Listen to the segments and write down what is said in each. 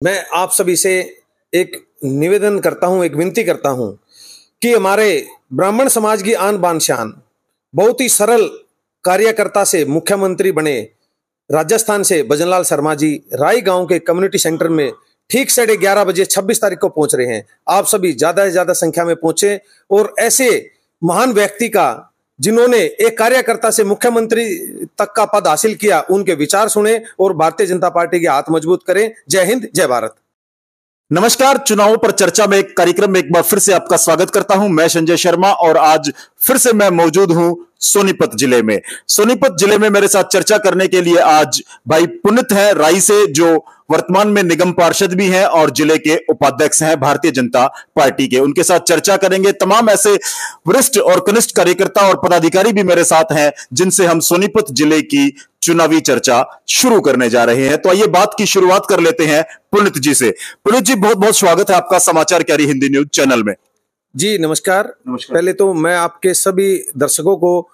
मैं आप सभी से एक निवेदन करता हूं, एक विनती करता हूं कि हमारे ब्राह्मण समाज की आन बान शान बहुत ही सरल कार्यकर्ता से मुख्यमंत्री बने राजस्थान से भजनलाल शर्मा जी राई गांव के कम्युनिटी सेंटर में ठीक 11:30 बजे 26 तारीख को पहुंच रहे हैं। आप सभी ज्यादा से ज्यादा संख्या में पहुंचे और ऐसे महान व्यक्ति का, जिन्होंने एक कार्यकर्ता से मुख्यमंत्री तक का पद हासिल किया, उनके विचार सुने और भारतीय जनता पार्टी के हाथ मजबूत करें। जय हिंद, जय भारत। नमस्कार। चुनावों पर चर्चा में एक कार्यक्रम में एक बार फिर से आपका स्वागत करता हूं। मैं संजय शर्मा और आज फिर से मैं मौजूद हूं सोनीपत जिले में। सोनीपत जिले में मेरे साथ चर्चा करने के लिए आज भाई पुनित है राई से, जो वर्तमान में निगम पार्षद भी हैं और जिले के उपाध्यक्ष हैं भारतीय जनता पार्टी के। उनके साथ चर्चा करेंगे। तमाम ऐसे वरिष्ठ और कनिष्ठ कार्यकर्ता और पदाधिकारी भी मेरे साथ हैं जिनसे हम सोनीपत जिले की चुनावी चर्चा शुरू करने जा रहे हैं। तो आइए बात की शुरुआत कर लेते हैं पुनित जी से। पुनित जी, बहुत बहुत स्वागत है आपका समाचार क्यारी हिंदी न्यूज चैनल में। जी नमस्कार। पहले तो मैं आपके सभी दर्शकों को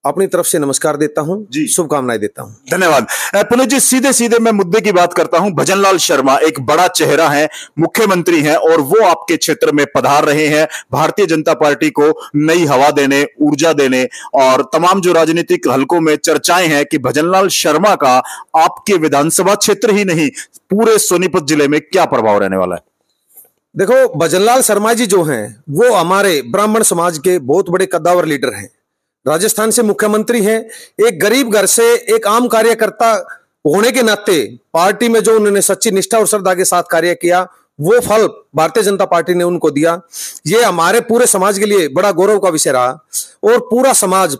अपनी तरफ से नमस्कार देता हूं जी, शुभकामनाएं देता हूं। धन्यवाद। पुनित जी, सीधे सीधे मैं मुद्दे की बात करता हूं। भजनलाल शर्मा एक बड़ा चेहरा है, मुख्यमंत्री हैं और वो आपके क्षेत्र में पधार रहे हैं भारतीय जनता पार्टी को नई हवा देने, ऊर्जा देने, और तमाम जो राजनीतिक हलकों में चर्चाएं हैं कि भजनलाल शर्मा का आपके विधानसभा क्षेत्र ही नहीं पूरे सोनीपत जिले में क्या प्रभाव रहने वाला है? देखो, भजनलाल शर्मा जी जो हैं वो हमारे ब्राह्मण समाज के बहुत बड़े कद्दावर लीडर हैं। राजस्थान से मुख्यमंत्री हैं। एक गरीब घर से एक आम कार्यकर्ता होने के नाते पार्टी में जो उन्होंने सच्ची निष्ठा और श्रद्धा के साथ कार्य किया, वो फल भारतीय जनता पार्टी ने उनको दिया। ये हमारे पूरे समाज के लिए बड़ा गौरव का विषय रहा और पूरा समाज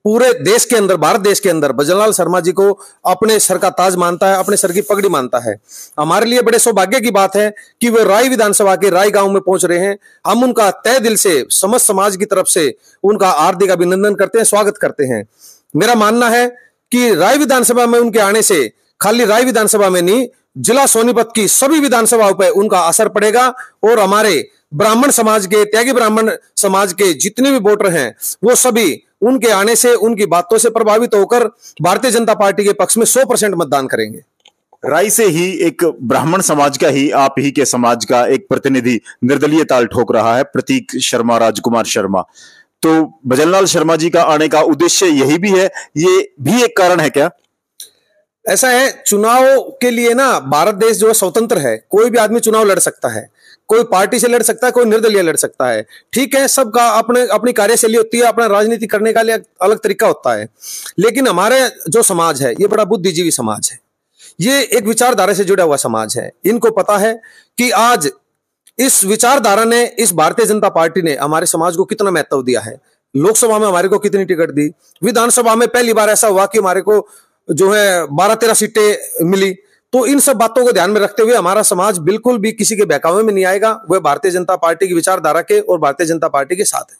पूरे देश के अंदर, भारत देश के अंदर भजनलाल शर्मा जी को अपने सर का ताज मानता है, अपने सर की पगड़ी मानता है। हमारे लिए बड़े सौभाग्य की बात है कि वे राई विधानसभा के राई गांव में पहुंच रहे हैं। हम उनका तहे दिल से समस्त समाज की तरफ से उनका हार्दिक अभिनंदन करते हैं, स्वागत करते हैं। मेरा मानना है कि राय विधानसभा में उनके आने से खाली राय विधानसभा में नहीं, जिला सोनीपत की सभी विधानसभाओं पर उनका असर पड़ेगा और हमारे ब्राह्मण समाज के, त्यागी ब्राह्मण समाज के जितने भी वोटर हैं वो सभी उनके आने से, उनकी बातों से प्रभावित होकर भारतीय जनता पार्टी के पक्ष में 100% मतदान करेंगे। राय से ही एक ब्राह्मण समाज का ही, आप ही के समाज का एक प्रतिनिधि निर्दलीय ताल ठोक रहा है, प्रतीक शर्मा, राजकुमार शर्मा। तो भजनलाल शर्मा जी का आने का उद्देश्य यही भी है, ये भी एक कारण है क्या? ऐसा है, चुनाव के लिए ना भारत देश जो है स्वतंत्र है। कोई भी आदमी चुनाव लड़ सकता है, कोई पार्टी से लड़ सकता है, कोई निर्दलीय लड़ सकता है। ठीक है, सबका अपने अपनी कार्यशैली होती है, अपना राजनीति करने का लिए अलग तरीका होता है। लेकिन हमारे जो समाज है ये बड़ा बुद्धिजीवी समाज है, ये एक विचारधारा से जुड़ा हुआ समाज है। इनको पता है कि आज इस विचारधारा ने, इस भारतीय जनता पार्टी ने हमारे समाज को कितना महत्व दिया है। लोकसभा में हमारे को कितनी टिकट दी, विधानसभा में पहली बार ऐसा हुआ कि हमारे को जो है 12-13 सीटें मिली। तो इन सब बातों को ध्यान में रखते हुए हमारा समाज बिल्कुल भी किसी के बहकावे में नहीं आएगा। वह भारतीय जनता पार्टी की विचारधारा के और भारतीय जनता पार्टी के साथ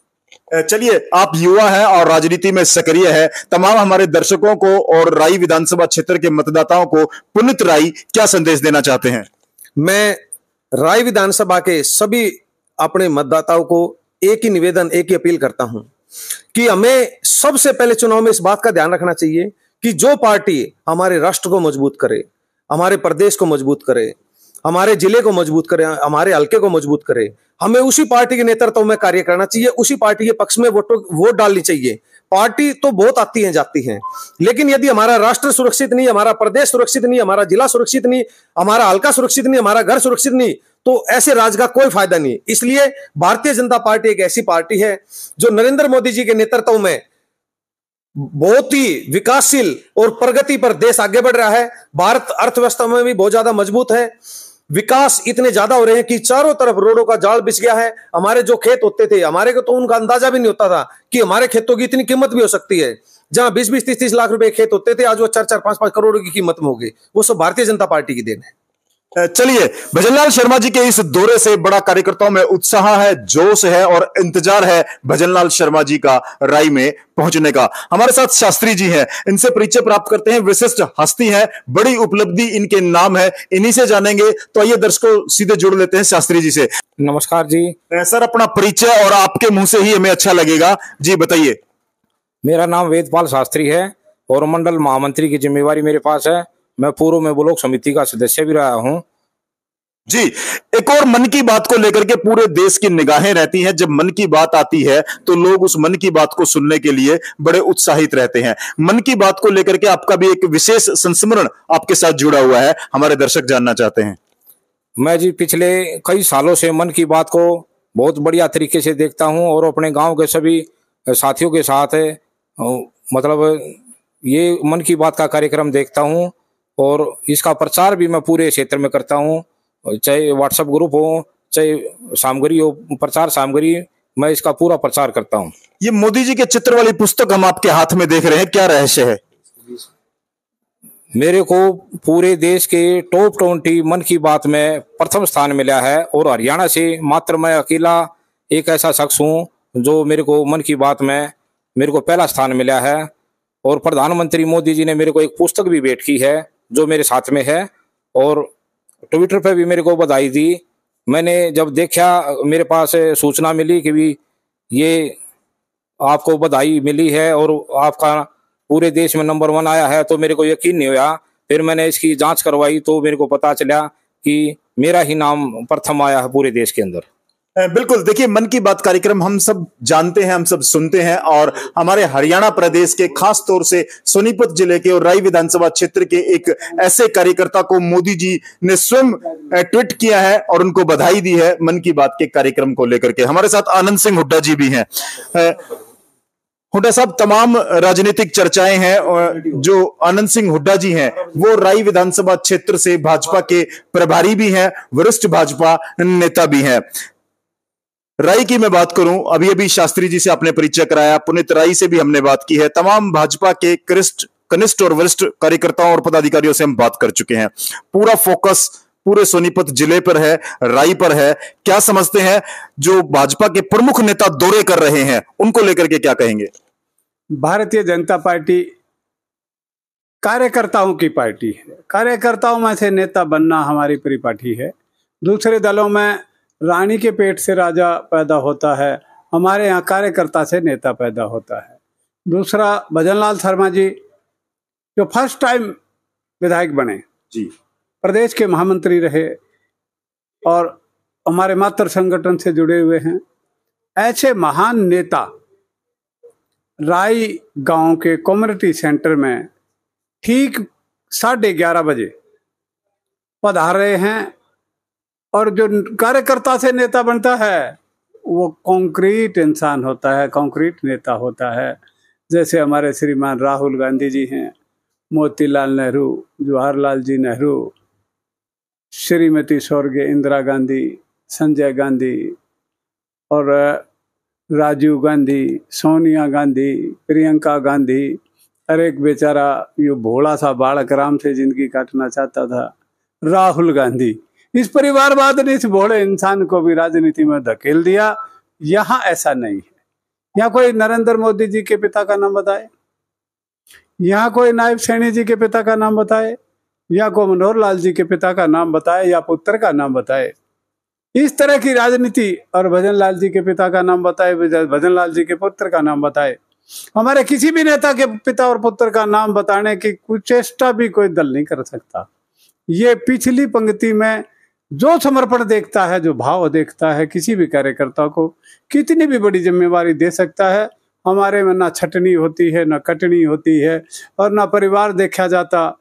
है। चलिए, आप युवा हैं और राजनीति में सक्रिय है। तमाम हमारे दर्शकों को और राई विधानसभा क्षेत्र के मतदाताओं को पुनित राई क्या संदेश देना चाहते हैं? मैं राय विधानसभा के सभी अपने मतदाताओं को एक ही निवेदन, एक ही अपील करता हूं कि हमें सबसे पहले चुनाव में इस बात का ध्यान रखना चाहिए कि जो पार्टी हमारे राष्ट्र को मजबूत करे, हमारे प्रदेश को मजबूत करे, हमारे जिले को मजबूत करे, हमारे हल्के को मजबूत करे, हमें उसी पार्टी के नेतृत्व में कार्य करना चाहिए, उसी पार्टी के पक्ष में वोट डालनी चाहिए। पार्टी तो बहुत आती हैं जाती हैं, लेकिन यदि हमारा राष्ट्र सुरक्षित नहीं, हमारा प्रदेश सुरक्षित नहीं, हमारा जिला सुरक्षित नहीं, हमारा हल्का सुरक्षित नहीं, हमारा घर सुरक्षित नहीं, तो ऐसे राज का कोई फायदा नहीं। इसलिए भारतीय जनता पार्टी एक ऐसी पार्टी है जो नरेंद्र मोदी जी के नेतृत्व में बहुत ही विकासशील और प्रगति पर देश आगे बढ़ रहा है। भारत अर्थव्यवस्था में भी बहुत ज्यादा मजबूत है। विकास इतने ज्यादा हो रहे हैं कि चारों तरफ रोडों का जाल बिछ गया है। हमारे जो खेत होते थे, हमारे को तो उनका अंदाजा भी नहीं होता था कि हमारे खेतों की इतनी कीमत भी हो सकती है। जहां 20-20, 30-30 लाख रुपए खेत होते थे, आज वो 4-4, 5-5 करोड़ की कीमत में हो गए। वो सब भारतीय जनता पार्टी की देन है। चलिए, भजनलाल शर्मा जी के इस दौरे से बड़ा कार्यकर्ताओं में उत्साह है, जोश है और इंतजार है भजनलाल शर्मा जी का राई में पहुंचने का। हमारे साथ शास्त्री जी हैं, इनसे परिचय प्राप्त करते हैं। विशिष्ट हस्ती है, बड़ी उपलब्धि इनके नाम है, इन्हीं से जानेंगे। तो आइए दर्शकों सीधे जुड़ लेते हैं शास्त्री जी से। नमस्कार जी। सर, अपना परिचय और आपके मुंह से ही हमें अच्छा लगेगा जी, बताइए। मेरा नाम वेदपाल शास्त्री है और मंडल महामंत्री की जिम्मेवारी मेरे पास है। मैं पूर्व में ब्लॉक समिति का सदस्य भी रहा हूं जी, एक और मन की बात को लेकर के पूरे देश की निगाहें रहती हैं। जब मन की बात आती है तो लोग उस मन की बात को सुनने के लिए बड़े उत्साहित रहते हैं। मन की बात को लेकर के आपका भी एक विशेष संस्मरण आपके साथ जुड़ा हुआ है, हमारे दर्शक जानना चाहते हैं। मैं जी पिछले कई सालों से मन की बात को बहुत बढ़िया तरीके से देखता हूं और अपने गांव के सभी साथियों के साथ मतलब ये मन की बात का कार्यक्रम देखता हूं और इसका प्रचार भी मैं पूरे क्षेत्र में करता हूं, चाहे व्हाट्सएप ग्रुप हो, चाहे सामग्री हो, प्रचार सामग्री, मैं इसका पूरा प्रचार करता हूं। ये मोदी जी के चित्र वाली पुस्तक हम आपके हाथ में देख रहे हैं, क्या रहस्य है? मेरे को पूरे देश के टॉप 20 मन की बात में प्रथम स्थान मिला है और हरियाणा से मात्र मैं अकेला एक ऐसा शख्स हूं जो मेरे को मन की बात में मेरे को पहला स्थान मिला है। और प्रधानमंत्री मोदी जी ने मेरे को एक पुस्तक भी भेंट की है जो मेरे साथ में है और ट्विटर पे भी मेरे को बधाई दी। मैंने जब देखा, मेरे पास सूचना मिली कि भी ये आपको बधाई मिली है और आपका पूरे देश में नंबर 1 आया है, तो मेरे को यकीन नहीं हुआ। फिर मैंने इसकी जांच करवाई तो मेरे को पता चला कि मेरा ही नाम प्रथम आया है पूरे देश के अंदर। बिल्कुल, देखिए मन की बात कार्यक्रम हम सब जानते हैं, हम सब सुनते हैं और हमारे हरियाणा प्रदेश के खास तौर से सोनीपत जिले के और राई विधानसभा क्षेत्र के एक ऐसे कार्यकर्ता को मोदी जी ने स्वयं ट्वीट किया है और उनको बधाई दी है मन की बात के कार्यक्रम को लेकर के। हमारे साथ आनंद सिंह हुड्डा जी भी हैं। हुड्डा साहब, तमाम राजनीतिक चर्चाएं हैं। जो आनंद सिंह हुड्डा जी हैं वो राई विधानसभा क्षेत्र से भाजपा के प्रभारी भी हैं, वरिष्ठ भाजपा नेता भी हैं। राई की मैं बात करूं, अभी अभी शास्त्री जी से आपने परिचय कराया, पुनीत राई से भी हमने बात की है, तमाम भाजपा के कनिष्ठ और वरिष्ठ कार्यकर्ताओं और पदाधिकारियों से हम बात कर चुके हैं। पूरा फोकस पूरे सोनीपत जिले पर है, राई पर है। क्या समझते हैं जो भाजपा के प्रमुख नेता दौरे कर रहे हैं, उनको लेकर के क्या कहेंगे? भारतीय जनता पार्टी कार्यकर्ताओं की पार्टी है। कार्यकर्ताओं में से नेता बनना हमारी परिपाटी है। दूसरे दलों में रानी के पेट से राजा पैदा होता है, हमारे यहाँ कार्यकर्ता से नेता पैदा होता है। दूसरा, भजनलाल शर्मा जी जो फर्स्ट टाइम विधायक बने जी, प्रदेश के महामंत्री रहे और हमारे मातृ संगठन से जुड़े हुए हैं। ऐसे महान नेता राई गांव के कम्युनिटी सेंटर में ठीक 11:30 बजे पधार रहे हैं और जो कार्यकर्ता से नेता बनता है वो कॉन्क्रीट इंसान होता है, कॉन्क्रीट नेता होता है। जैसे हमारे श्रीमान राहुल गांधी जी हैं, मोतीलाल नेहरू, जवाहरलाल जी नेहरू, श्रीमती स्वर्गीय इंदिरा गांधी, संजय गांधी और राजीव गांधी, सोनिया गांधी, प्रियंका गांधी। हर एक बेचारा ये भोला सा बालक राम से जिंदगी काटना चाहता था, राहुल गांधी। इस परिवारवाद ने इस भोले इंसान को भी राजनीति में धकेल दिया। यहाँ ऐसा नहीं है। यहाँ कोई नरेंद्र मोदी जी के पिता का नाम बताए, यहाँ कोई नायब सैनी जी के पिता का नाम बताए, या कोई मनोहर लाल जी के पिता का नाम बताए या पुत्र का नाम बताए। इस तरह की राजनीति, और भजन लाल जी के पिता का नाम बताए, भजन लाल जी के पुत्र का नाम बताए। हमारे किसी भी नेता के पिता और पुत्र का नाम बताने की कुछ चेष्टा भी कोई दल नहीं कर सकता। ये पिछली पंक्ति में जो समर्पण देखता है, जो भाव देखता है, किसी भी कार्यकर्ता को कितनी भी बड़ी जिम्मेवारी दे सकता है। हमारे में ना छटनी होती है, ना कटनी होती है और ना परिवार देखा जाता,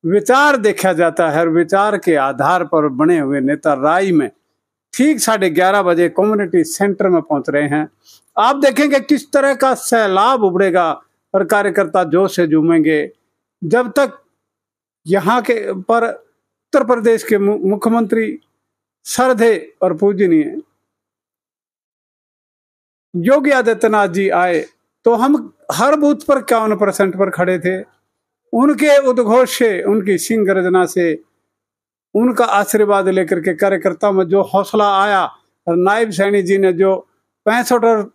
विचार देखा जाता है। और विचार के आधार पर बने हुए नेता राई में ठीक 11:30 बजे कम्युनिटी सेंटर में पहुंच रहे हैं। आप देखेंगे किस तरह का सैलाब उमड़ेगा और कार्यकर्ता जोश से झूमेंगे। जब तक यहाँ के पर उत्तर प्रदेश के मुख्यमंत्री श्रद्धेय और पूजनीय योगी आदित्यनाथ जी आए तो हम हर बूथ पर 51% पर खड़े थे। उनके उद्घोष से, उनकी सिंह गर्जना से, उनका आशीर्वाद लेकर के कार्यकर्ता में जो हौसला आया, और नायब सैनी जी ने जो 65 और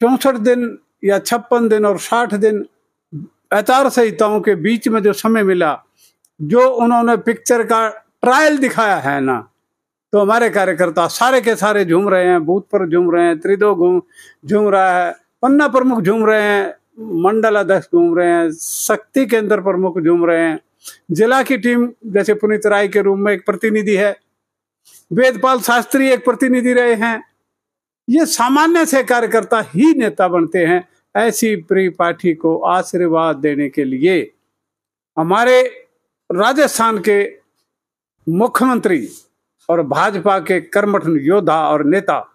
64 दिन या 56 दिन और 60 दिन आचार संहिताओं के बीच में जो समय मिला, जो उन्होंने पिक्चर का ट्रायल दिखाया है ना, तो हमारे कार्यकर्ता सारे के सारे झूम रहे हैं। बूथ पर झूम रहे हैं, त्रिदो झूम रहा है, पन्ना प्रमुख झूम रहे हैं, मंडल अध्यक्ष घूम रहे हैं, शक्ति केंद्र प्रमुख झूम रहे हैं। जिला की टीम, जैसे पुनीत राय के रूम में एक प्रतिनिधि है, वेदपाल शास्त्री एक प्रतिनिधि रहे हैं। ये सामान्य से कार्यकर्ता ही नेता बनते हैं। ऐसी प्रिय पाठी को आशीर्वाद देने के लिए हमारे राजस्थान के मुख्यमंत्री और भाजपा के कर्मठ योद्धा और नेता,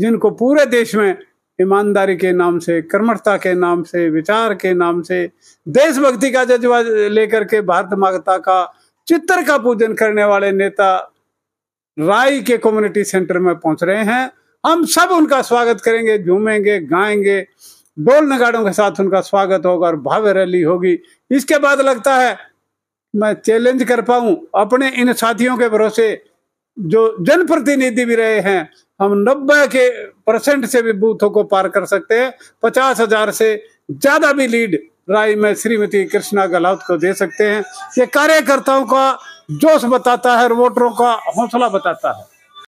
जिनको पूरे देश में ईमानदारी के नाम से, कर्मठता के नाम से, विचार के नाम से, देशभक्ति का जज्बा लेकर के भारत माता का चित्र का पूजन करने वाले नेता राय के कम्युनिटी सेंटर में पहुंच रहे हैं। हम सब उनका स्वागत करेंगे, झूमेंगे, गाएंगे, ढोल नगाड़ों के साथ उनका स्वागत होगा और भव्य रैली होगी। इसके बाद लगता है मैं चैलेंज कर पाऊं अपने इन साथियों के भरोसे जो जनप्रतिनिधि भी रहे हैं, हम 90% से भी बूथों को पार कर सकते हैं। 50,000 से ज्यादा भी लीड राय में श्रीमती कृष्णा गहलोत को दे सकते हैं। ये कार्यकर्ताओं का जोश बताता है और वोटरों का हौसला बताता है।